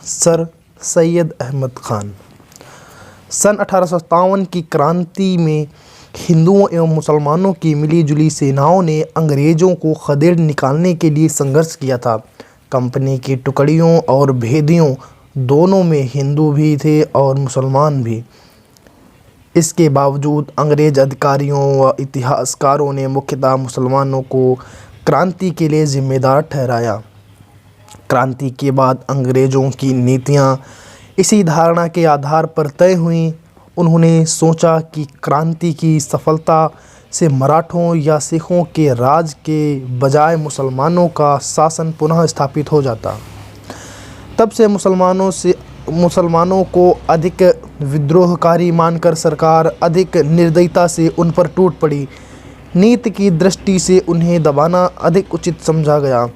Sir Syed Ahmad Khan. सन 1857 की क्रांति में हिंदुओं एवं मुसलमानों की मिलीजुली सेनाओं ने अंग्रेज़ों को खदेड़ निकालने के लिए संघर्ष किया था। कंपनी की टुकड़ियों और भेदियों दोनों में हिंदू भी थे और मुसलमान भी। इसके बावजूद अंग्रेज़ अधिकारियों व इतिहासकारों ने मुख्यतः मुसलमानों को क्रांति के लिए जिम्मेदार ठहराया। क्रांति के बाद अंग्रेज़ों की नीतियाँ इसी धारणा के आधार पर तय हुईं। उन्होंने सोचा कि क्रांति की सफलता से मराठों या सिखों के राज के बजाय मुसलमानों का शासन पुनः स्थापित हो जाता। तब से मुसलमानों को अधिक विद्रोहकारी मानकर सरकार अधिक निर्दयता से उन पर टूट पड़ी। नीति की दृष्टि से उन्हें दबाना अधिक उचित समझा गया।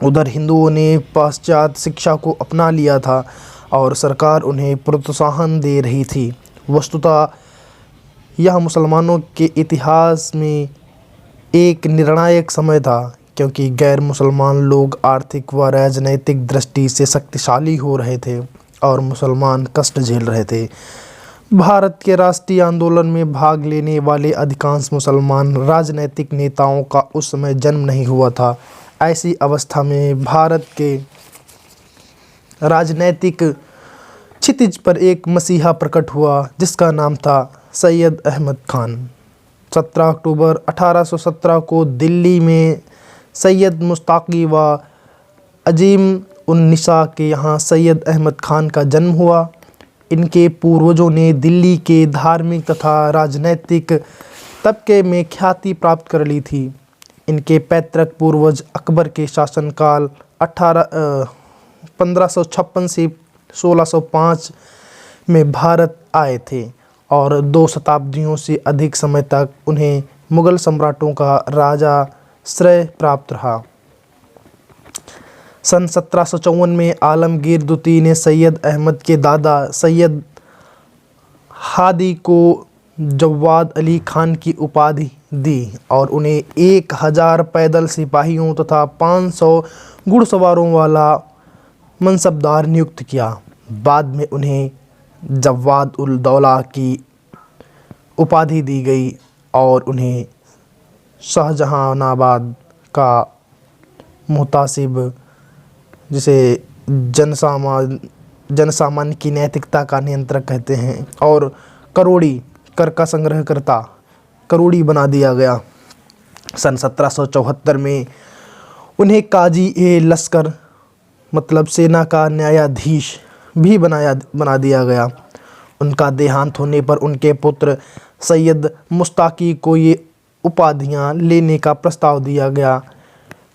उधर हिंदुओं ने पाश्चात्य शिक्षा को अपना लिया था और सरकार उन्हें प्रोत्साहन दे रही थी। वस्तुतः यह मुसलमानों के इतिहास में एक निर्णायक समय था, क्योंकि गैर मुसलमान लोग आर्थिक व राजनैतिक दृष्टि से शक्तिशाली हो रहे थे और मुसलमान कष्ट झेल रहे थे। भारत के राष्ट्रीय आंदोलन में भाग लेने वाले अधिकांश मुसलमान राजनैतिक नेताओं का उस समय जन्म नहीं हुआ था। ऐसी अवस्था में भारत के राजनैतिक क्षितिज पर एक मसीहा प्रकट हुआ, जिसका नाम था सैयद अहमद खान। 17 अक्टूबर 1817 को दिल्ली में सैयद मुश्ताकी व अजीम उन निसा के यहाँ सैयद अहमद खान का जन्म हुआ। इनके पूर्वजों ने दिल्ली के धार्मिक तथा राजनैतिक तबके में ख्याति प्राप्त कर ली थी। इनके पैतृक पूर्वज अकबर के शासनकाल 1556 से 1605 में भारत आए थे और 2 शताब्दियों से अधिक समय तक उन्हें मुग़ल सम्राटों का राजाश्रय प्राप्त रहा। सन 1754 में आलमगीर द्वितीय ने सैयद अहमद के दादा सैयद हादी को जव्वाद अली खान की उपाधि दी और उन्हें 1000 पैदल सिपाहियों तथा 500 घुड़सवारों वाला मनसबदार नियुक्त किया। बाद में उन्हें जव्वाद उल दौला की उपाधि दी गई और उन्हें शाहजहानाबाद का मुहतासिब, जिसे जनसामान्य की नैतिकता का नियंत्रक कहते हैं, और कर का संग्रहकर्ता करोड़ी बना दिया गया। सन 1774 में उन्हें काजी ए लश्कर मतलब सेना का न्यायाधीश भी बना दिया गया। उनका देहांत होने पर उनके पुत्र सैयद मुश्ताकी को ये उपाधियां लेने का प्रस्ताव दिया गया।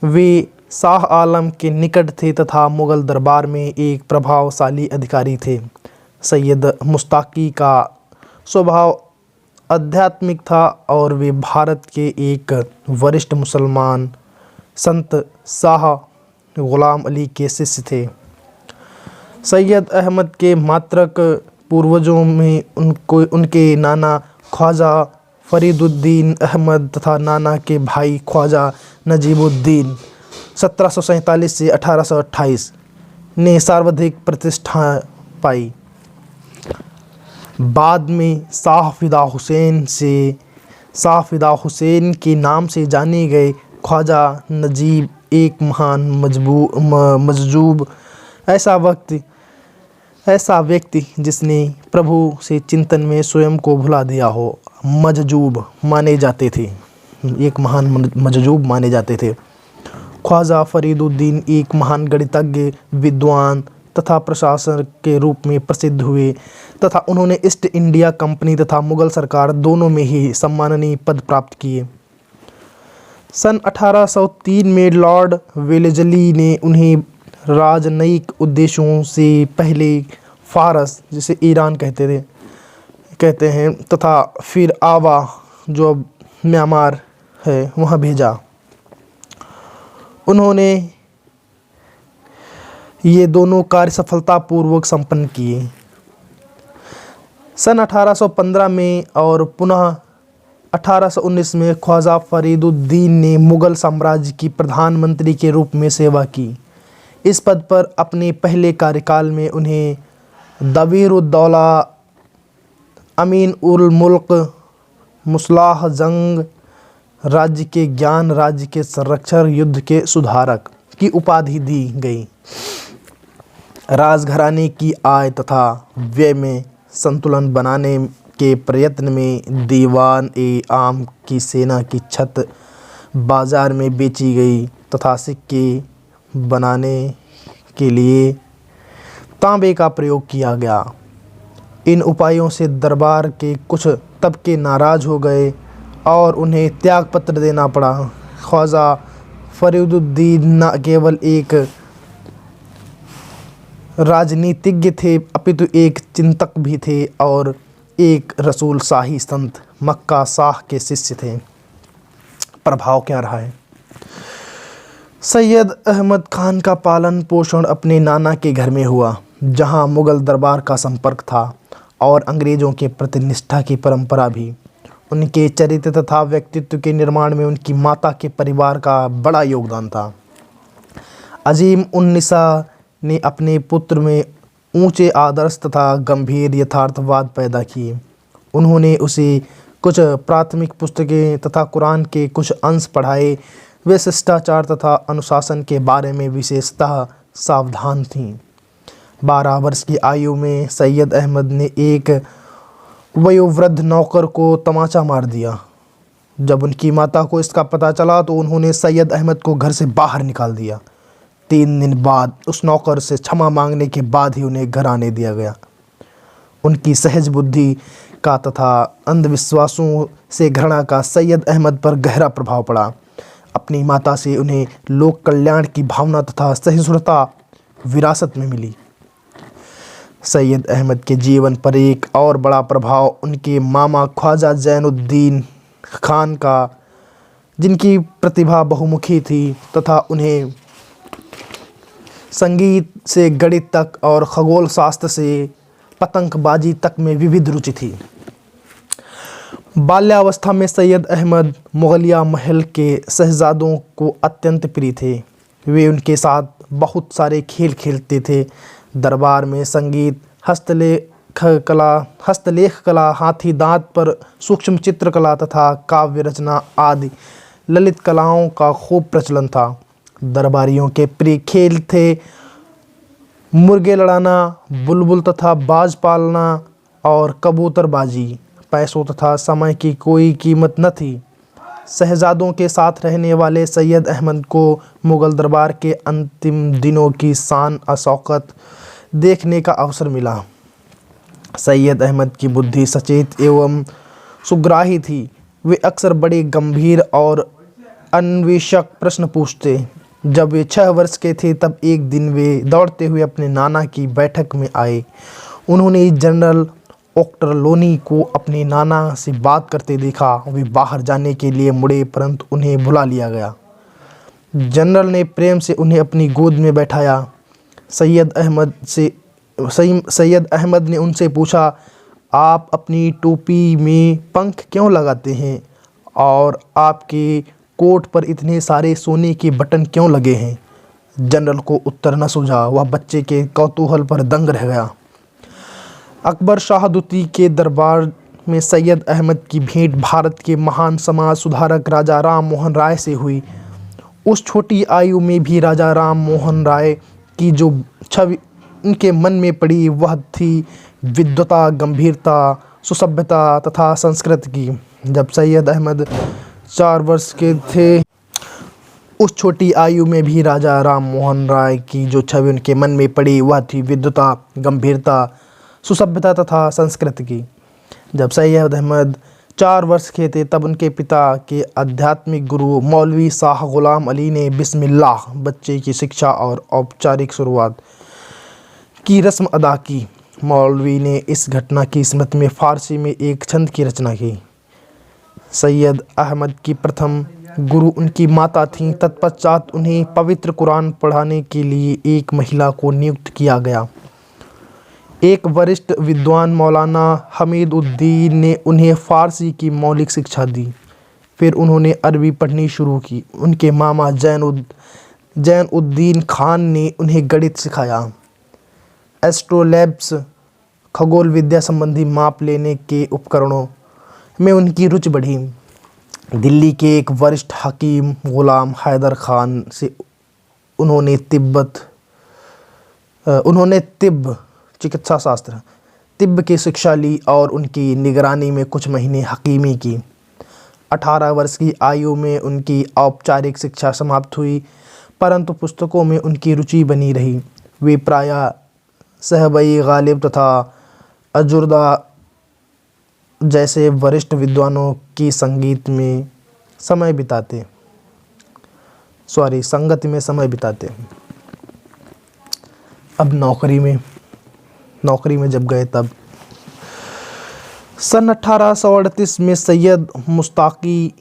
वे शाह आलम के निकट थे तथा मुग़ल दरबार में एक प्रभावशाली अधिकारी थे। सैयद मुश्ताकी का स्वभाव आध्यात्मिक था और वे भारत के एक वरिष्ठ मुसलमान संत शाह ग़ुलाम अली के शिष्य थे। सैयद अहमद के मातृक पूर्वजों में उनके नाना ख्वाजा फरीदुद्दीन अहमद तथा नाना के भाई ख्वाजा नजीबुद्दीन 1747 से 1828 ने सर्वाधिक प्रतिष्ठा पाई। बाद में शाह फिदा हुसैन के नाम से जाने गए ख्वाजा नजीब एक महान मजजूब ऐसा व्यक्ति जिसने प्रभु से चिंतन में स्वयं को भुला दिया हो, मजजूब माने जाते थे। एक महान मजजूब माने जाते थे। ख्वाजा फरीदुद्दीन एक महान गणितज्ञ, विद्वान तथा प्रशासक के रूप में प्रसिद्ध हुए तथा उन्होंने ईस्ट इंडिया कंपनी तथा मुग़ल सरकार दोनों में ही सम्माननीय पद प्राप्त किए। सन 1803 में लॉर्ड वेलेस्ली ने उन्हें राजनयिक उद्देश्यों से पहले फारस, जिसे ईरान कहते हैं, तथा फिर आवा, जो अब म्यांमार है, वहाँ भेजा। उन्होंने ये दोनों कार्य सफलतापूर्वक संपन्न किए। सन 1815 में और पुनः 1819 में ख्वाजा फरीदुद्दीन ने मुग़ल साम्राज्य की प्रधानमंत्री के रूप में सेवा की। इस पद पर अपने पहले कार्यकाल में उन्हें दबीरुद्दौला, अमीन उल मुल्क, मुस्लाह जंग, राज्य के ज्ञान, राज्य के संरक्षक, युद्ध के सुधारक की उपाधि दी गई। राजघराने की आय तथा व्यय में संतुलन बनाने के प्रयत्न में दीवान-ए-आम की सेना की छत बाजार में बेची गई तथा सिक्के बनाने के लिए तांबे का प्रयोग किया गया। इन उपायों से दरबार के कुछ तबके नाराज हो गए और उन्हें त्यागपत्र देना पड़ा। ख्वाजा फरीदुद्दीन न केवल एक राजनीतिज्ञ थे अपितु एक चिंतक भी थे और एक रसूल शाही संत मक्का शाह के शिष्य थे। प्रभाव क्या रहा है? सैयद अहमद खान का पालन पोषण अपने नाना के घर में हुआ, जहां मुगल दरबार का संपर्क था और अंग्रेज़ों के प्रति निष्ठा की परंपरा भी। उनके चरित्र तथा व्यक्तित्व के निर्माण में उनकी माता के परिवार का बड़ा योगदान था। अजीम उन्निसा ने अपने पुत्र में ऊंचे आदर्श तथा गंभीर यथार्थवाद पैदा किए। उन्होंने उसे कुछ प्राथमिक पुस्तकें तथा कुरान के कुछ अंश पढ़ाए। वे शिष्टाचार तथा अनुशासन के बारे में विशेषतः सावधान थीं। 12 वर्ष की आयु में सैयद अहमद ने एक वयोवृद्ध नौकर को तमाचा मार दिया। जब उनकी माता को इसका पता चला तो उन्होंने सैयद अहमद को घर से बाहर निकाल दिया। 3 दिन बाद उस नौकर से क्षमा मांगने के बाद ही उन्हें घर आने दिया गया। उनकी सहज बुद्धि का तथा अंधविश्वासों से घृणा का सैयद अहमद पर गहरा प्रभाव पड़ा। अपनी माता से उन्हें लोक कल्याण की भावना तथा सहिष्णुता विरासत में मिली। सैयद अहमद के जीवन पर एक और बड़ा प्रभाव उनके मामा ख्वाजा ज़ैनुद्दीन खान का, जिनकी प्रतिभा बहुमुखी थी तथा उन्हें संगीत से गणित तक और खगोल शास्त्र से पतंगबाजी तक में विविध रुचि थी। बाल्यावस्था में सैयद अहमद मुगलिया महल के शहजादों को अत्यंत प्रिय थे। वे उनके साथ बहुत सारे खेल खेलते थे। दरबार में संगीत, हस्तलेख कला, हाथी दांत पर सूक्ष्म चित्रकला तथा काव्य रचना आदि ललित कलाओं का खूब प्रचलन था। दरबारियों के प्रिय खेल थे मुर्गे लड़ाना, बुलबुल तथा बाज पालना और कबूतरबाजी। पैसों तथा समय की कोई कीमत न थी। शहजादों के साथ रहने वाले सैयद अहमद को मुग़ल दरबार के अंतिम दिनों की शान शौकत देखने का अवसर मिला। सैयद अहमद की बुद्धि सचेत एवं सुग्राही थी। वे अक्सर बड़े गंभीर और अन्वेषक प्रश्न पूछते। जब वे 6 वर्ष के थे तब एक दिन वे दौड़ते हुए अपने नाना की बैठक में आए। उन्होंने जनरल ओक्टरलोनी को अपने नाना से बात करते देखा। वे बाहर जाने के लिए मुड़े परंतु उन्हें बुला लिया गया। जनरल ने प्रेम से उन्हें अपनी गोद में बैठाया। सैयद अहमद ने उनसे पूछा, आप अपनी टोपी में पंख क्यों लगाते हैं और आपके कोट पर इतने सारे सोने के बटन क्यों लगे हैं? जनरल को उत्तर न सूझा। वह बच्चे के कौतूहल पर दंग रह गया। अकबर शाहदूती के दरबार में सैयद अहमद की भेंट भारत के महान समाज सुधारक राजा राम मोहन राय से हुई। उस छोटी आयु में भी राजा राम मोहन राय की जो छवि उनके मन में पड़ी वह थी विद्वता, गंभीरता, सुसभ्यता तथा संस्कृत की। जब सैयद अहमद 4 वर्ष के थे, उस छोटी आयु में भी राजा राम मोहन राय की जो छवि उनके मन में पड़ी वह थी विद्वता, गंभीरता, सुसभ्यता तथा संस्कृत की। जब सैयद अहमद 4 वर्ष के थे तब उनके पिता के आध्यात्मिक गुरु मौलवी शाह गुलाम अली ने बिस्मिल्लाह बच्चे की शिक्षा और औपचारिक शुरुआत की रस्म अदा की। मौलवी ने इस घटना की स्मृति में फ़ारसी में एक छंद की रचना की। सैयद अहमद की प्रथम गुरु उनकी माता थीं। तत्पश्चात उन्हें पवित्र कुरान पढ़ाने के लिए एक महिला को नियुक्त किया गया। एक वरिष्ठ विद्वान मौलाना हमीद उद्दीन ने उन्हें फ़ारसी की मौलिक शिक्षा दी। फिर उन्होंने अरबी पढ़नी शुरू की। उनके मामा जैनुद जैन-उद-दीन खान ने उन्हें गणित सिखाया। एस्ट्रोलैब्स खगोल विद्या संबंधी माप लेने के उपकरणों में उनकी रुचि बढ़ी। दिल्ली के एक वरिष्ठ हकीम गुलाम हैदर खान से उन्होंने तिब्ब चिकित्सा शास्त्र तिब्ब की शिक्षा ली और उनकी निगरानी में कुछ महीने हकीमी की। 18 वर्ष की आयु में उनकी औपचारिक शिक्षा समाप्त हुई, परंतु पुस्तकों में उनकी रुचि बनी रही। वे प्रायः सहबई गालिब तथा अजुर्दा जैसे वरिष्ठ विद्वानों की संगति में समय बिताते। अब नौकरी में जब गए तब सन 1838 में सैयद मुश्ताकी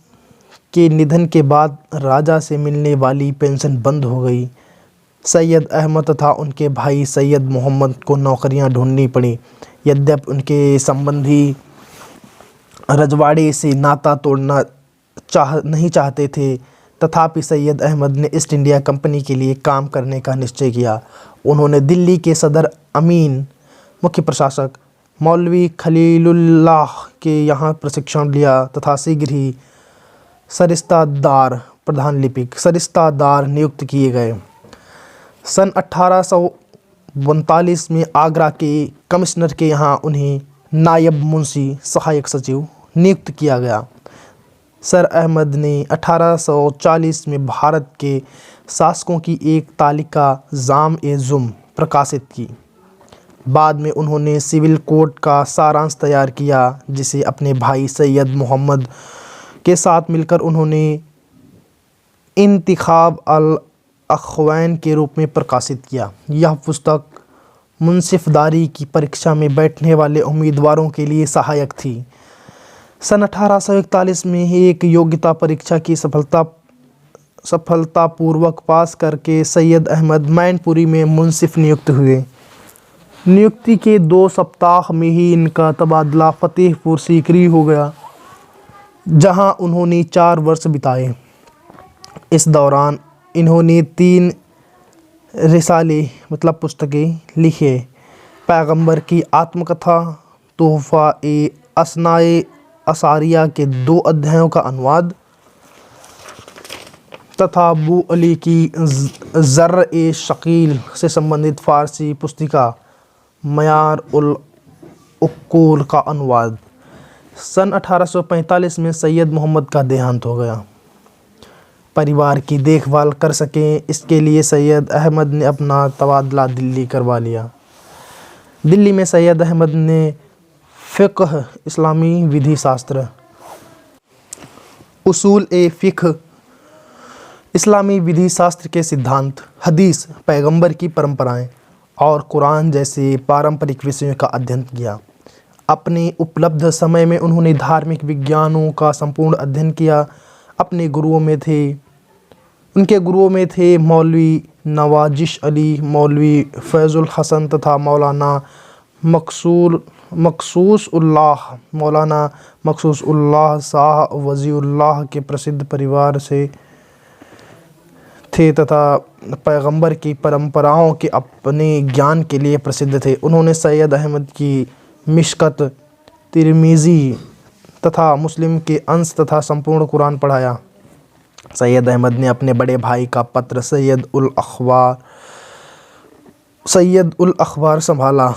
के निधन के बाद राजा से मिलने वाली पेंशन बंद हो गई। सैयद अहमद तथा उनके भाई सैयद मोहम्मद को नौकरियां ढूंढनी पड़ी। यद्यपि उनके संबंधी रजवाड़े से नाता तोड़ना नहीं चाहते थे, तथापि सैयद अहमद ने ईस्ट इंडिया कंपनी के लिए काम करने का निश्चय किया। उन्होंने दिल्ली के सदर अमीन मुख्य प्रशासक मौलवी खलीलुल्लाह के यहाँ प्रशिक्षण लिया तथा शीघ्र ही सरिस्तादार नियुक्त किए गए। सन 1839 में आगरा के कमिश्नर के यहाँ उन्हें नायब मुंशी सहायक सचिव नियुक्त किया गया। सर अहमद ने 1840 में भारत के शासकों की एक तालिका जाम-ए-जुम प्रकाशित की। बाद में उन्होंने सिविल कोड का सारांश तैयार किया, जिसे अपने भाई सैयद मोहम्मद के साथ मिलकर उन्होंने इंतिखाब अल-अख्वैन के रूप में प्रकाशित किया। यह पुस्तक मुंसिफदारी की परीक्षा में बैठने वाले उम्मीदवारों के लिए सहायक थी। सन 1841 में एक योग्यता परीक्षा की सफलतापूर्वक पास करके सैयद अहमद मैनपुरी में मुंसिफ नियुक्त हुए। नियुक्ति के 2 सप्ताह में ही इनका तबादला फतेहपुर सीकरी हो गया, जहां उन्होंने 4 वर्ष बिताए। इस दौरान इन्होंने 3 रिसाले पुस्तकें लिखे। पैगंबर की आत्मकथा, तोहफ़ा-ए-असनाए असारिया के 2 अध्यायों का अनुवाद तथा अबू अली की ज़र्र-ए-शकील से संबंधित फ़ारसी पुस्तिका मयार-उल-उक़ूल का अनुवाद। सन 1845 में सैयद मोहम्मद का देहांत हो गया। परिवार की देखभाल कर सकें, इसके लिए सैयद अहमद ने अपना तबादला दिल्ली करवा लिया। दिल्ली में सैयद अहमद ने फ़िक़्ह, इस्लामी विधि शास्त्र, उसूल-ए-फ़िक़्ह, इस्लामी विधि शास्त्र के सिद्धांत, हदीस, पैगंबर की परंपराएं और कुरान जैसे पारंपरिक विषयों का अध्ययन किया। अपने उपलब्ध समय में उन्होंने धार्मिक विज्ञानों का संपूर्ण अध्ययन किया। उनके गुरुओं में थे मौलवी नवाजिश अली, मौलवी फैज़ुल हसन तथा मौलाना मखसूसउल्लाह शाह वज़ीउल्लाह के प्रसिद्ध परिवार से थे तथा पैगंबर की परंपराओं के अपने ज्ञान के लिए प्रसिद्ध थे। उन्होंने सैयद अहमद की मिशकत, तिरमिज़ी तथा मुस्लिम के अंश तथा संपूर्ण कुरान पढ़ाया। सैयद अहमद ने अपने बड़े भाई का पत्र सैयद उल अखबार संभाला,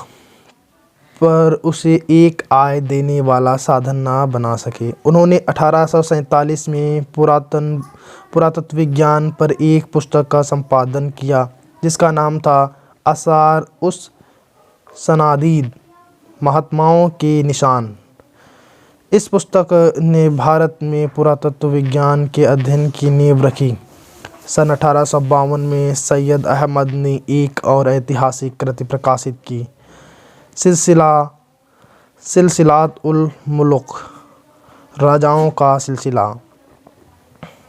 पर उसे एक आय देने वाला साधन ना बना सके। उन्होंने 1847 में पुरातत्व विज्ञान पर एक पुस्तक का संपादन किया, जिसका नाम था आसार उस सनादीद, महात्माओं के निशान। इस पुस्तक ने भारत में पुरातत्व विज्ञान के अध्ययन की नींव रखी। सन 1852 में सैयद अहमद ने एक और ऐतिहासिक कृति प्रकाशित की, सिलसिलात-उल-मुल्क, राजाओं का सिलसिला,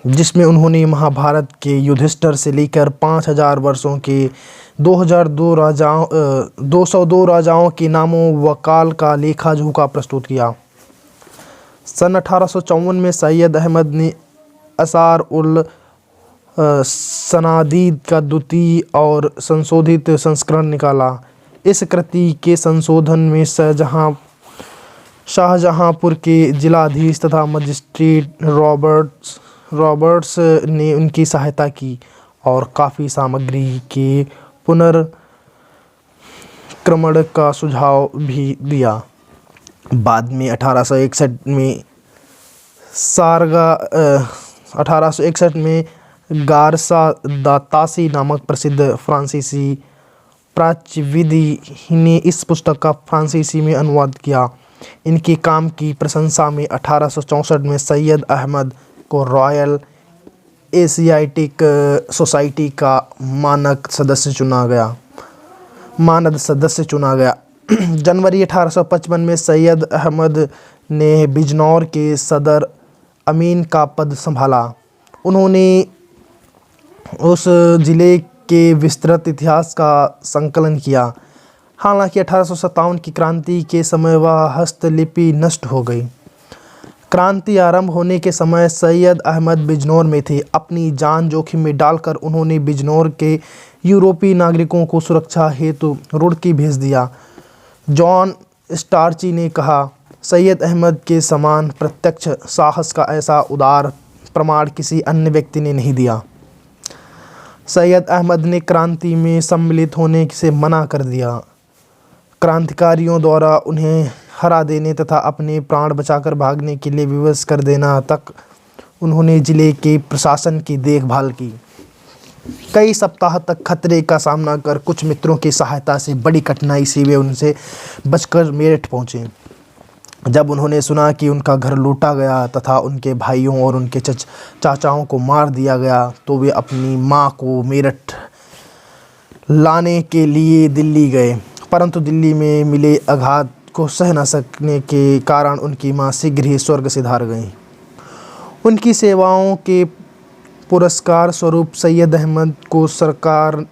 जिसमें उन्होंने महाभारत के युधिष्ठिर से लेकर 5000 वर्षों के 202 राजाओं के नामों व काल का लेखा जोखा प्रस्तुत किया। सन 1854 में सैयद अहमद ने आसार उल सनादीद का द्वितीय और संशोधित संस्करण निकाला। इस कृति के संशोधन में शाहजहांपुर के जिलाधीश तथा मजिस्ट्रेट रॉबर्ट्स ने उनकी सहायता की और काफ़ी सामग्री के पुनर्क्रमण का सुझाव भी दिया। बाद में 1861 में गारसा दा तासी नामक प्रसिद्ध फ्रांसीसी प्राच्यविद ने इस पुस्तक का फ्रांसीसी में अनुवाद किया। इनके काम की प्रशंसा में 1864 में सैयद अहमद को रॉयल एशियाटिक सोसाइटी का मानद सदस्य चुना गया। जनवरी 1855 में सैयद अहमद ने बिजनौर के सदर अमीन का पद संभाला। उन्होंने उस जिले के विस्तृत इतिहास का संकलन किया। हालांकि 1857 की क्रांति के समय वह हस्तलिपि नष्ट हो गई। क्रांति आरंभ होने के समय सैयद अहमद बिजनौर में थे। अपनी जान जोखिम में डालकर उन्होंने बिजनौर के यूरोपीय नागरिकों को सुरक्षा हेतु रुड़की भेज दिया। जॉन स्टार्ची ने कहा, सैयद अहमद के समान प्रत्यक्ष साहस का ऐसा उदार प्रमाण किसी अन्य व्यक्ति ने नहीं दिया। सैयद अहमद ने क्रांति में सम्मिलित होने से मना कर दिया। क्रांतिकारियों द्वारा उन्हें हरा देने तथा अपने प्राण बचाकर भागने के लिए विवश कर देना तक उन्होंने जिले के प्रशासन की देखभाल की। कई सप्ताह तक खतरे का सामना कर कुछ मित्रों की सहायता से बड़ी कठिनाई से वे उनसे बचकर मेरठ पहुँचे। जब उन्होंने सुना कि उनका घर लूटा गया तथा उनके भाइयों और उनके चाचाओं को मार दिया गया, तो वे अपनी मां को मेरठ लाने के लिए दिल्ली गए। परंतु दिल्ली में मिले आघात को सह न सकने के कारण उनकी मां शीघ्र ही स्वर्ग से धार गईं। उनकी सेवाओं के पुरस्कार स्वरूप सैयद अहमद को सरकार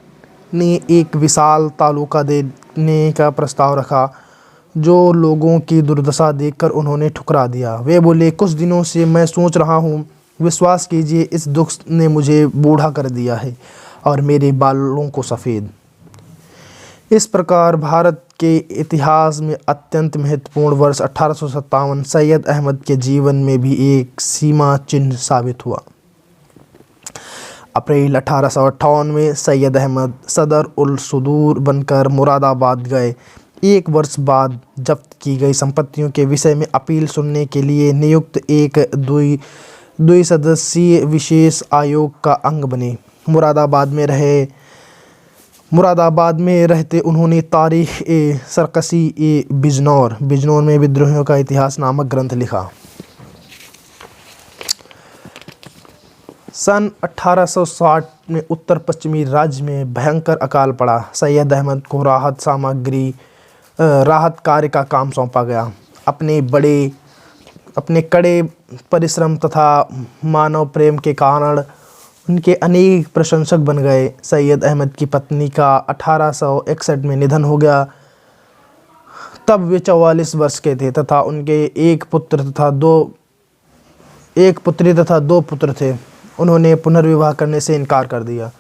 ने एक विशाल तालुका देने का प्रस्ताव रखा, जो लोगों की दुर्दशा देखकर उन्होंने ठुकरा दिया। वे बोले, कुछ दिनों से मैं सोच रहा हूँ, विश्वास कीजिए इस दुख ने मुझे बूढ़ा कर दिया है और मेरे बालों को सफ़ेद। इस प्रकार भारत के इतिहास में अत्यंत महत्वपूर्ण वर्ष 1857 सैयद अहमद के जीवन में भी एक सीमा चिन्ह साबित हुआ। अप्रैल 1858 में सैयद अहमद सदर उल सुदूर बनकर मुरादाबाद गए। एक वर्ष बाद जब्त की गई संपत्तियों के विषय में अपील सुनने के लिए नियुक्त एक द्विसदस्यीय विशेष आयोग का अंग बने। मुरादाबाद में रहते उन्होंने तारीख ए सरकसी ए बिजनौर में विद्रोहियों का इतिहास नामक ग्रंथ लिखा। सन 1860 में उत्तर पश्चिमी राज्य में भयंकर अकाल पड़ा। सैयद अहमद को राहत कार्य का काम सौंपा गया। अपने कड़े परिश्रम तथा मानव प्रेम के कारण उनके अनेक प्रशंसक बन गए। सैयद अहमद की पत्नी का 1861 में निधन हो गया। तब वे 44 वर्ष के थे तथा उनके एक पुत्री तथा दो पुत्र थे। उन्होंने पुनर्विवाह करने से इनकार कर दिया।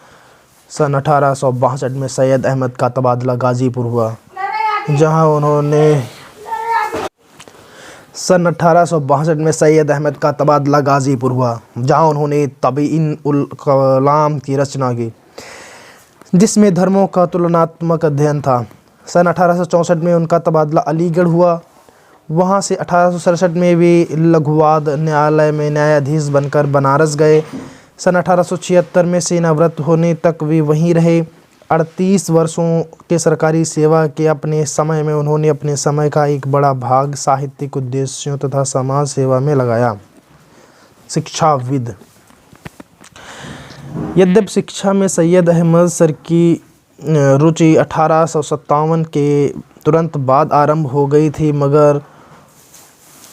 सन 1862 में सैयद अहमद का तबादला गाजीपुर हुआ, जहां उन्होंने तबीइन उल कलाम की रचना की, जिसमें धर्मों का तुलनात्मक अध्ययन था। सन 1864 में उनका तबादला अलीगढ़ हुआ। वहां से 1867 में वे लघुवाद न्यायालय में न्यायाधीश बनकर बनारस गए। सन 1876 में सेनावृत्त होने तक वे वहीं रहे। 38 वर्षों के सरकारी सेवा के अपने समय में उन्होंने अपने समय का एक बड़ा भाग साहित्यिक उद्देश्यों तथा समाज सेवा में लगाया। शिक्षाविद। यद्यपि शिक्षा में सैयद अहमद सर की रुचि 1857 के तुरंत बाद आरंभ हो गई थी, मगर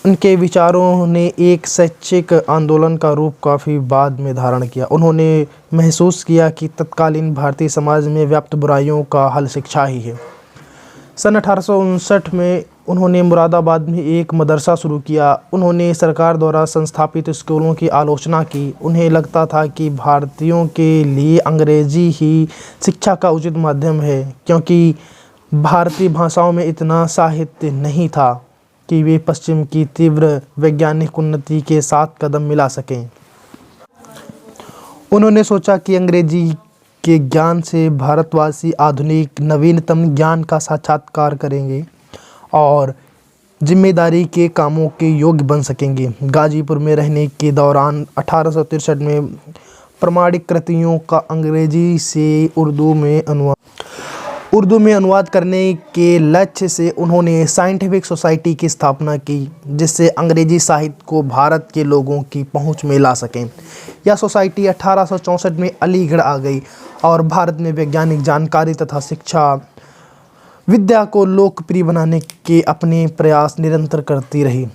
उनके विचारों ने एक शैक्षिक आंदोलन का रूप काफ़ी बाद में धारण किया। उन्होंने महसूस किया कि तत्कालीन भारतीय समाज में व्याप्त बुराइयों का हल शिक्षा ही है। सन 1859 में उन्होंने मुरादाबाद में एक मदरसा शुरू किया। उन्होंने सरकार द्वारा संस्थापित स्कूलों की आलोचना की। उन्हें लगता था कि भारतीयों के लिए अंग्रेजी ही शिक्षा का उचित माध्यम है, क्योंकि भारतीय भाषाओं में इतना साहित्य नहीं था कि वे पश्चिम की तीव्र वैज्ञानिक उन्नति के साथ कदम मिला सकें। उन्होंने सोचा कि अंग्रेजी के ज्ञान से भारतवासी आधुनिक नवीनतम ज्ञान का साक्षात्कार करेंगे और जिम्मेदारी के कामों के योग्य बन सकेंगे। गाजीपुर में रहने के दौरान 1863 में प्रामाणिक कृतियों का अंग्रेजी से उर्दू में अनुवाद करने के लक्ष्य से उन्होंने साइंटिफिक सोसाइटी की स्थापना की, जिससे अंग्रेजी साहित्य को भारत के लोगों की पहुंच में ला सकें। यह सोसाइटी 1864 में अलीगढ़ आ गई और भारत में वैज्ञानिक जानकारी तथा शिक्षा विद्या को लोकप्रिय बनाने के अपने प्रयास निरंतर करती रही।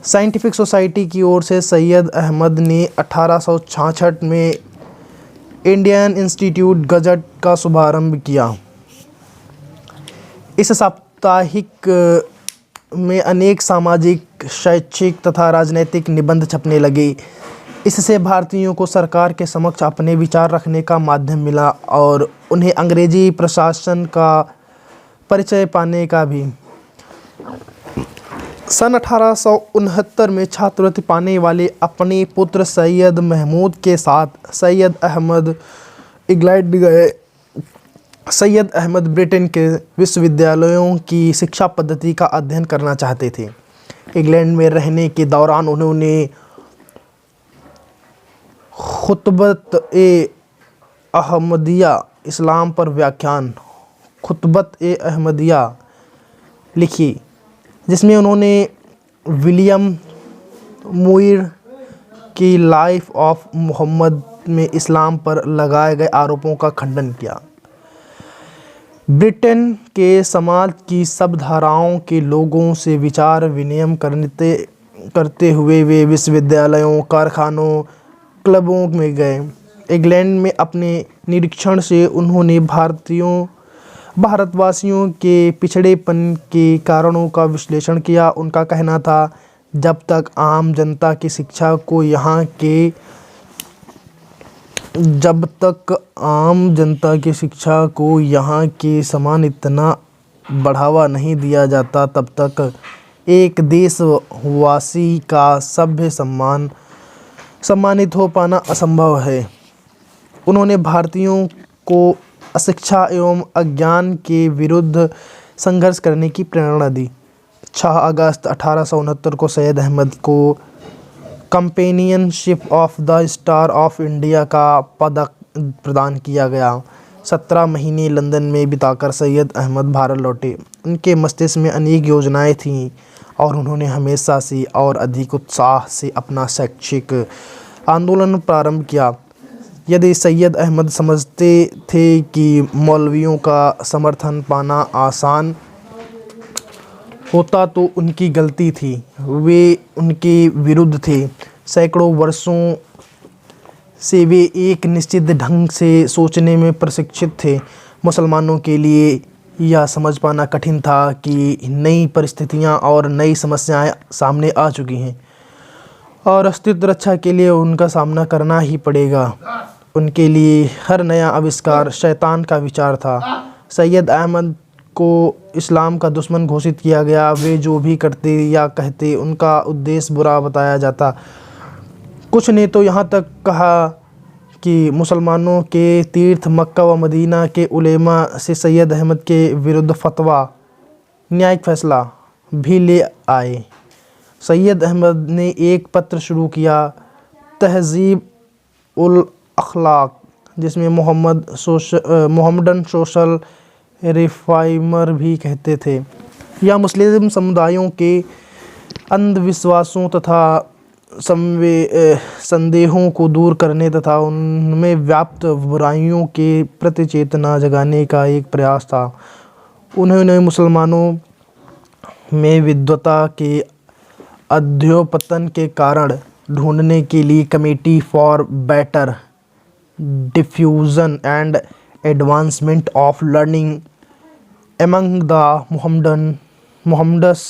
साइंटिफिक सोसाइटी की ओर से सैयद अहमद ने 1866 में इंडियन इंस्टीट्यूट गजट का शुभारंभ किया। इस साप्ताहिक में अनेक सामाजिक, शैक्षिक तथा राजनैतिक निबंध छपने लगे। इससे भारतीयों को सरकार के समक्ष अपने विचार रखने का माध्यम मिला और उन्हें अंग्रेजी प्रशासन का परिचय पाने का भी। सन 1869 में छात्रवृत्ति पाने वाले अपने पुत्र सैयद महमूद के साथ सैयद अहमद इंग्लैंड गए। सैयद अहमद ब्रिटेन के विश्वविद्यालयों की शिक्षा पद्धति का अध्ययन करना चाहते थे। इंग्लैंड में रहने के दौरान उन्होंने खुतबत-ए-अहमदिया इस्लाम पर व्याख्यान खुतबत-ए-अहमदिया लिखी, जिसमें उन्होंने विलियम मुइर की लाइफ ऑफ मोहम्मद में इस्लाम पर लगाए गए आरोपों का खंडन किया। ब्रिटेन के समाज की सब धाराओं के लोगों से विचार विनिमय करते हुए वे विश्वविद्यालयों, कारखानों, क्लबों में गए। इंग्लैंड में अपने निरीक्षण से उन्होंने भारतवासियों के पिछड़ेपन के कारणों का विश्लेषण किया। उनका कहना था, जब तक आम जनता की शिक्षा को यहाँ के समान इतना बढ़ावा नहीं दिया जाता, तब तक एक देशवासी का सभ्य सम्मानित हो पाना असंभव है। उन्होंने भारतीयों को अशिक्षा एवं अज्ञान के विरुद्ध संघर्ष करने की प्रेरणा दी। 6 अगस्त 1869 को सैयद अहमद को companionship of the star of India का पदक प्रदान किया गया। 17 महीने लंदन में बिताकर सैयद अहमद भारत लौटे। उनके मस्तिष्क में अनेक योजनाएं थीं और उन्होंने हमेशा से और अधिक उत्साह से अपना शैक्षिक आंदोलन प्रारंभ किया। यदि सैयद अहमद समझते थे कि मौलवियों का समर्थन पाना आसान होता तो उनकी गलती थी। वे उनके विरुद्ध थे। सैकड़ों वर्षों से वे एक निश्चित ढंग से सोचने में प्रशिक्षित थे। मुसलमानों के लिए यह समझ पाना कठिन था कि नई परिस्थितियां और नई समस्याएं सामने आ चुकी हैं और अस्तित्व रक्षा के लिए उनका सामना करना ही पड़ेगा। उनके लिए हर नया आविष्कार शैतान का विचार था। सैयद अहमद को इस्लाम का दुश्मन घोषित किया गया। वे जो भी करते या कहते उनका उद्देश्य बुरा बताया जाता। कुछ ने तो यहाँ तक कहा कि मुसलमानों के तीर्थ मक्का व मदीना के उलेमा से सैयद अहमद के विरुद्ध फतवा, न्यायिक फैसला भी ले आए। सैयद अहमद ने एक पत्र शुरू किया, तहज़ीब उल अखलाक, जिसमें मोहम्मदन सोशल रिफॉर्मर भी कहते थे। यह मुस्लिम समुदायों के अंधविश्वासों तथा संदेहों को दूर करने तथा उनमें व्याप्त बुराइयों के प्रति चेतना जगाने का एक प्रयास था। उन्होंने मुसलमानों में विद्वता के अधोपतन के कारण ढूंढने के लिए committee for better diffusion and advancement of learning among the Mohammedans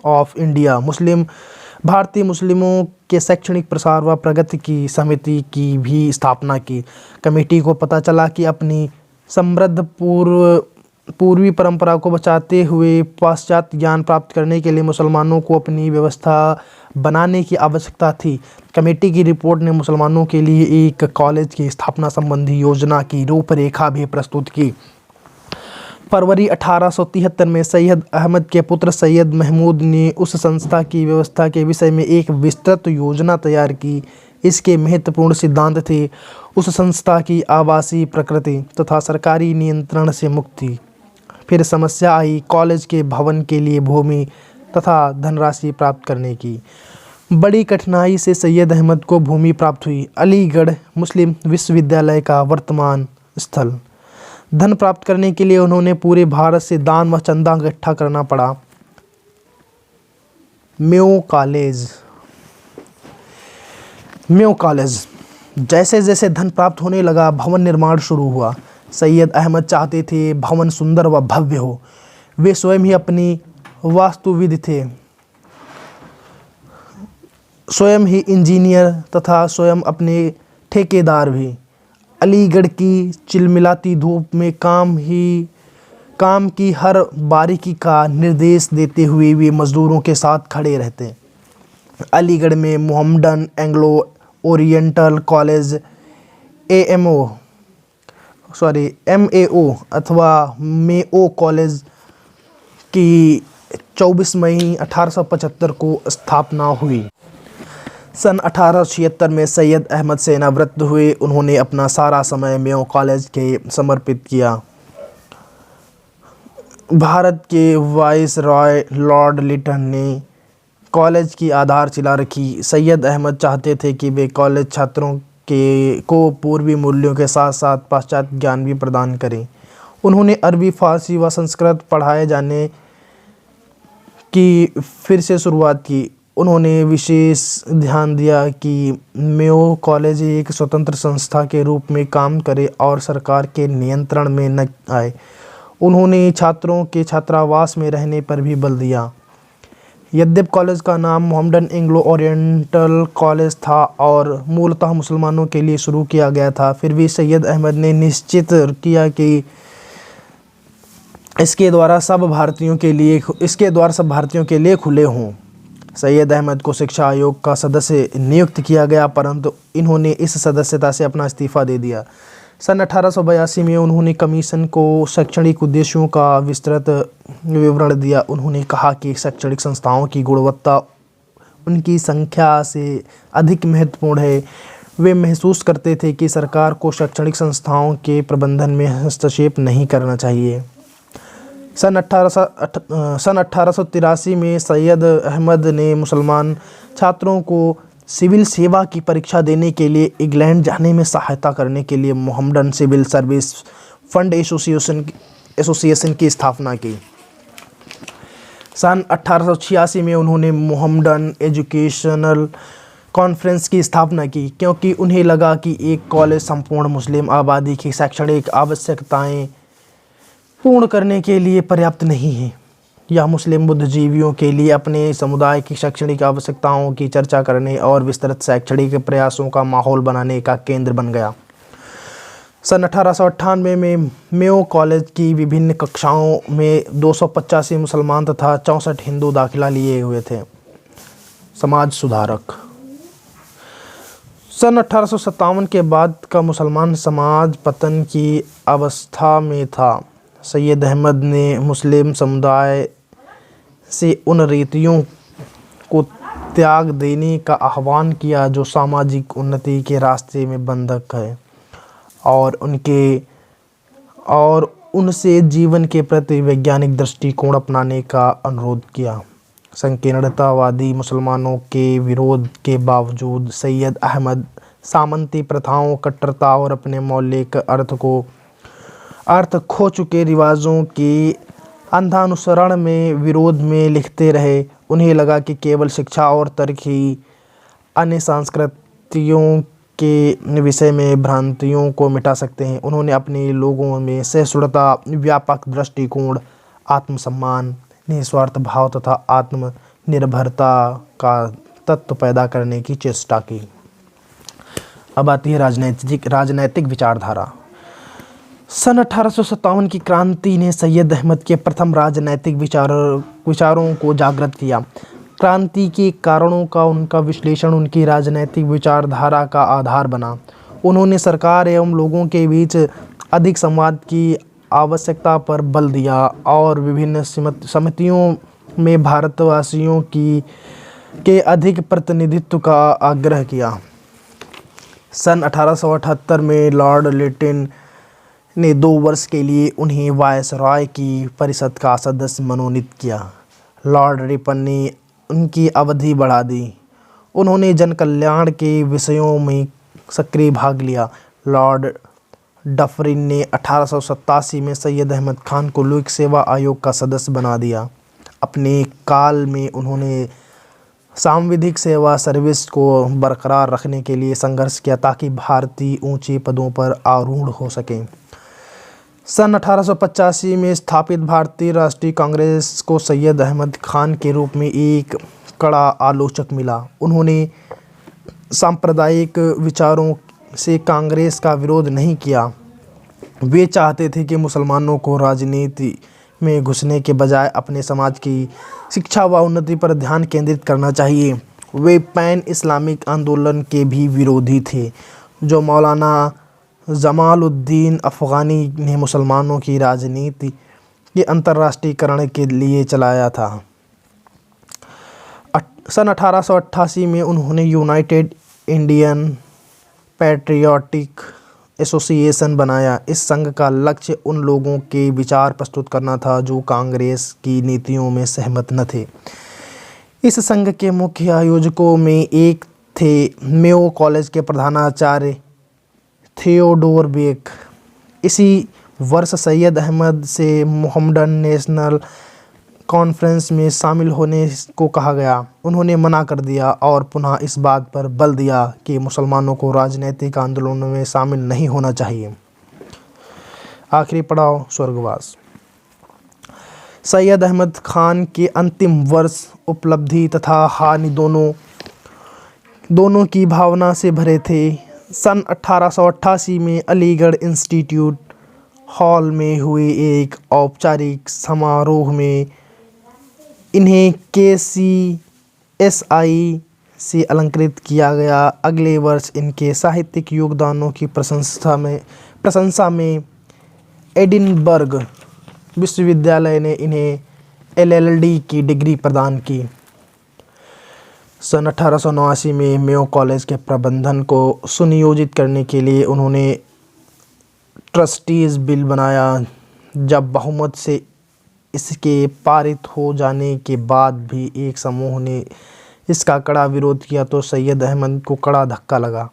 of India Muslim भारतीय मुस्लिमों के शैक्षणिक प्रसार व प्रगति की समिति की भी स्थापना की। कमेटी को पता चला कि अपनी समृद्ध पूर्वी परंपरा को बचाते हुए पाश्चात्य ज्ञान प्राप्त करने के लिए मुसलमानों को अपनी व्यवस्था बनाने की आवश्यकता थी। कमेटी की रिपोर्ट ने मुसलमानों के लिए एक कॉलेज की स्थापना संबंधी योजना की रूपरेखा भी प्रस्तुत की। फरवरी 1873 में सैयद अहमद के पुत्र सैयद महमूद ने उस संस्था की व्यवस्था के विषय में एक विस्तृत योजना तैयार की। इसके महत्वपूर्ण सिद्धांत थे उस संस्था की आवासीय प्रकृति तथा सरकारी नियंत्रण से मुक्ति। फिर समस्या आई कॉलेज के भवन के लिए भूमि तथा धनराशि प्राप्त करने की। बड़ी कठिनाई से सैयद अहमद को भूमि प्राप्त हुई। अलीगढ़ मुस्लिम विश्वविद्यालय का वर्तमान स्थल। धन प्राप्त करने के लिए उन्होंने पूरे भारत से दान व चंदा इकट्ठा करना पड़ा। मेयो कॉलेज जैसे जैसे धन प्राप्त होने लगा भवन निर्माण शुरू हुआ। सैयद अहमद चाहते थे भवन सुंदर व भव्य हो। वे स्वयं ही अपनी वास्तुविद थे, स्वयं ही इंजीनियर तथा स्वयं अपने ठेकेदार भी। अलीगढ़ की चिलमिलाती धूप में काम की हर बारीकी का निर्देश देते हुए वे मजदूरों के साथ खड़े रहते। अलीगढ़ में Mohammedan Anglo oriental college MAO अथवा मेओ कॉलेज की 24 मई 1875 को स्थापना हुई। सन 1876 में सैयद अहमद सेवानिवृत्त हुए। उन्होंने अपना सारा समय मेयो कॉलेज के समर्पित किया। भारत के वाइसरॉय लॉर्ड लिटन ने कॉलेज की आधारशिला रखी। सैयद अहमद चाहते थे कि वे कॉलेज छात्रों को पूर्वी मूल्यों के साथ साथ पाश्चात्य ज्ञान भी प्रदान करें। उन्होंने अरबी, फारसी व संस्कृत पढ़ाए जाने की फिर से शुरुआत की। उन्होंने विशेष ध्यान दिया कि मेयो कॉलेज एक स्वतंत्र संस्था के रूप में काम करे और सरकार के नियंत्रण में न आए। उन्होंने छात्रों के छात्रावास में रहने पर भी बल दिया। यद्यपि कॉलेज का नाम मोहम्मडन एंग्लो ओरिएंटल कॉलेज था और मूलतः मुसलमानों के लिए शुरू किया गया था, फिर भी सैयद अहमद ने निश्चित किया कि इसके द्वार सब भारतीयों के लिए खुले हों। सैयद अहमद को शिक्षा आयोग का सदस्य नियुक्त किया गया, परंतु इन्होंने इस सदस्यता से अपना इस्तीफा दे दिया। सन 1882 में उन्होंने कमीशन को शैक्षणिक उद्देश्यों का विस्तृत विवरण दिया। उन्होंने कहा कि शैक्षणिक संस्थाओं की गुणवत्ता उनकी संख्या से अधिक महत्वपूर्ण है। वे महसूस करते थे कि सरकार को शैक्षणिक संस्थाओं के प्रबंधन में हस्तक्षेप नहीं करना चाहिए। सन 1883 में सैयद अहमद ने मुसलमान छात्रों को सिविल सेवा की परीक्षा देने के लिए इंग्लैंड जाने में सहायता करने के लिए Mohammedan civil service fund association की स्थापना की। सन 1886 में उन्होंने मोहम्मडन एजुकेशनल कॉन्फ्रेंस की स्थापना की, क्योंकि उन्हें लगा कि एक कॉलेज संपूर्ण मुस्लिम आबादी की शैक्षणिक आवश्यकताएं पूर्ण करने के लिए पर्याप्त नहीं है। यह मुस्लिम बुद्धिजीवियों के लिए अपने समुदाय की शैक्षणिक आवश्यकताओं की चर्चा करने और विस्तृत शैक्षणिक प्रयासों का माहौल बनाने का केंद्र बन गया। सन 1898 में मेयो कॉलेज की विभिन्न कक्षाओं में 285 मुसलमान तथा 64 हिंदू दाखिला लिए हुए थे। समाज सुधारक। सन 1857 के बाद का मुसलमान समाज पतन की अवस्था में था। सैयद अहमद ने मुस्लिम समुदाय से उन रीतियों को त्याग देने का आह्वान किया जो सामाजिक उन्नति के रास्ते में बंधक है, और उनसे जीवन के प्रति वैज्ञानिक दृष्टिकोण अपनाने का अनुरोध किया। संकीर्णतावादी मुसलमानों के विरोध के बावजूद सैयद अहमद सामंती प्रथाओं, कट्टरता और अपने मौलिक अर्थ खो चुके रिवाजों के अंधानुसरण में विरोध में लिखते रहे। उन्हें लगा कि केवल शिक्षा और तर्क ही अन्य संस्कृतियों के विषय में भ्रांतियों को मिटा सकते हैं। उन्होंने अपने लोगों में सहिष्णुता, व्यापक दृष्टिकोण, आत्मसम्मान, निस्वार्थ भाव तथा आत्मनिर्भरता का तत्व पैदा करने की चेष्टा की। अब आती है राजनैतिक विचारधारा। सन 1857 की क्रांति ने सैयद अहमद के प्रथम राजनैतिक विचारों को जागृत किया। क्रांति के कारणों का उनका विश्लेषण उनकी राजनैतिक विचारधारा का आधार बना। उन्होंने सरकार एवं लोगों के बीच अधिक संवाद की आवश्यकता पर बल दिया और विभिन्न समितियों में भारतवासियों के अधिक प्रतिनिधित्व का आग्रह किया। सन 1878 में लॉर्ड लिटिल ने 2 वर्ष के लिए उन्हें वायसरॉय की परिषद का सदस्य मनोनीत किया। लॉर्ड रिपन ने उनकी अवधि बढ़ा दी। उन्होंने जन कल्याण के विषयों में सक्रिय भाग लिया। लॉर्ड डफरिन ने 1887 में सैयद अहमद खान को लोक सेवा आयोग का सदस्य बना दिया। अपने काल में उन्होंने सांविधिक सेवा सर्विस को बरकरार रखने के लिए संघर्ष किया ताकि भारतीय ऊंचे पदों पर आरूढ़ हो सकें। सन 1885 में स्थापित भारतीय राष्ट्रीय कांग्रेस को सैयद अहमद खान के रूप में एक कड़ा आलोचक मिला। उन्होंने सांप्रदायिक विचारों से कांग्रेस का विरोध नहीं किया। वे चाहते थे कि मुसलमानों को राजनीति में घुसने के बजाय अपने समाज की शिक्षा व उन्नति पर ध्यान केंद्रित करना चाहिए। वे पैन इस्लामिक आंदोलन के भी विरोधी थे, जो मौलाना जमालुद्दीन अफ़गानी ने मुसलमानों की राजनीति के अंतर्राष्ट्रीयकरण के लिए चलाया था। सन 1888 में उन्होंने यूनाइटेड इंडियन पैट्रियोटिक एसोसिएशन बनाया। इस संघ का लक्ष्य उन लोगों के विचार प्रस्तुत करना था जो कांग्रेस की नीतियों में सहमत न थे। इस संघ के मुख्य आयोजकों में एक थे मेयो कॉलेज के प्रधानाचार्य थियोडोर बेक। इसी वर्ष सैयद अहमद से मोहम्मडन नेशनल कॉन्फ्रेंस में शामिल होने को कहा गया। उन्होंने मना कर दिया और पुनः इस बात पर बल दिया कि मुसलमानों को राजनीतिक आंदोलनों में शामिल नहीं होना चाहिए। आखिरी पड़ाव स्वर्गवास। सैयद अहमद खान के अंतिम वर्ष उपलब्धि तथा हानि दोनों की भावना से भरे थे। सन 1888 में अलीगढ़ इंस्टीट्यूट हॉल में हुए एक औपचारिक समारोह में इन्हें KCSI से अलंकृत किया गया। अगले वर्ष इनके साहित्यिक योगदानों की प्रशंसा में एडिनबर्ग विश्वविद्यालय ने इन्हें LLD की डिग्री प्रदान की। सन 1879 में मेयो कॉलेज के प्रबंधन को सुनियोजित करने के लिए उन्होंने ट्रस्टीज़ बिल बनाया। जब बहुमत से इसके पारित हो जाने के बाद भी एक समूह ने इसका कड़ा विरोध किया तो सैयद अहमद को कड़ा धक्का लगा।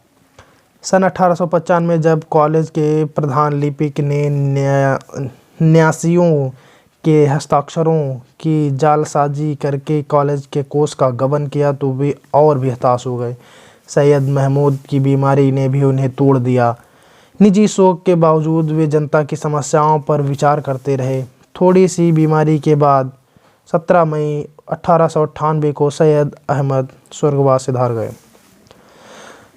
सन 1895 में जब कॉलेज के प्रधान लिपिक ने न्यासियों के हस्ताक्षरों की जालसाजी करके कॉलेज के कोष का गबन किया तो वे और भी हताश हो गए। सैयद महमूद की बीमारी ने भी उन्हें तोड़ दिया। निजी शौक के बावजूद वे जनता की समस्याओं पर विचार करते रहे। थोड़ी सी बीमारी के बाद 17 मई 1898 को सैयद अहमद स्वर्गवास सिधार गए।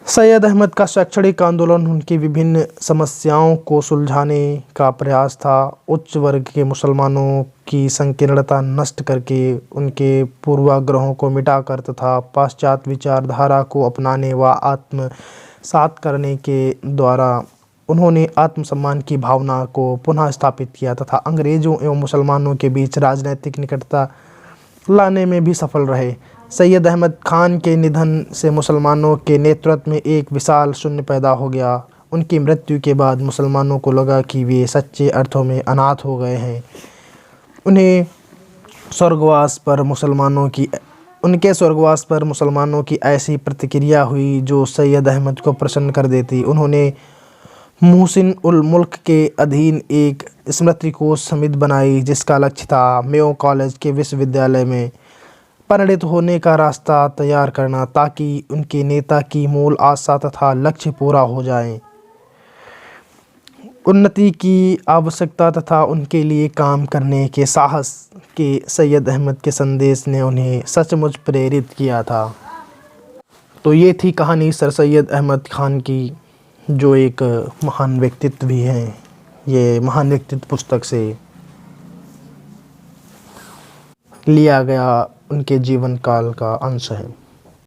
सैयद अहमद का शैक्षणिक आंदोलन उनकी विभिन्न समस्याओं को सुलझाने का प्रयास था। उच्च वर्ग के मुसलमानों की संकीर्णता नष्ट करके, उनके पूर्वाग्रहों को मिटाकर तथा पाश्चात्य विचारधारा को अपनाने व आत्मसात करने के द्वारा उन्होंने आत्मसम्मान की भावना को पुनः स्थापित किया तथा अंग्रेज़ों एवं मुसलमानों के बीच राजनीतिक निकटता लाने में भी सफल रहे। सैयद अहमद खान के निधन से मुसलमानों के नेतृत्व में एक विशाल शून्य पैदा हो गया। उनकी मृत्यु के बाद मुसलमानों को लगा कि वे सच्चे अर्थों में अनाथ हो गए हैं। उनके स्वर्गवास पर मुसलमानों की ऐसी प्रतिक्रिया हुई जो सैयद अहमद को प्रसन्न कर देती। उन्होंने मुहसिन उल मुल्क के अधीन एक स्मृति कोष समिति बनाई जिसका लक्ष्य था मेयो कॉलेज के विश्वविद्यालय में परिणत होने का रास्ता तैयार करना ताकि उनके नेता की मूल आशा तथा लक्ष्य पूरा हो जाएं। उन्नति की आवश्यकता तथा उनके लिए काम करने के साहस के सैयद अहमद के संदेश ने उन्हें सचमुच प्रेरित किया था। तो ये थी कहानी सर सैयद अहमद ख़ान की, जो एक महान व्यक्तित्व भी हैं। ये महान व्यक्तित्व पुस्तक से लिया गया उनके जीवन काल का अंश है।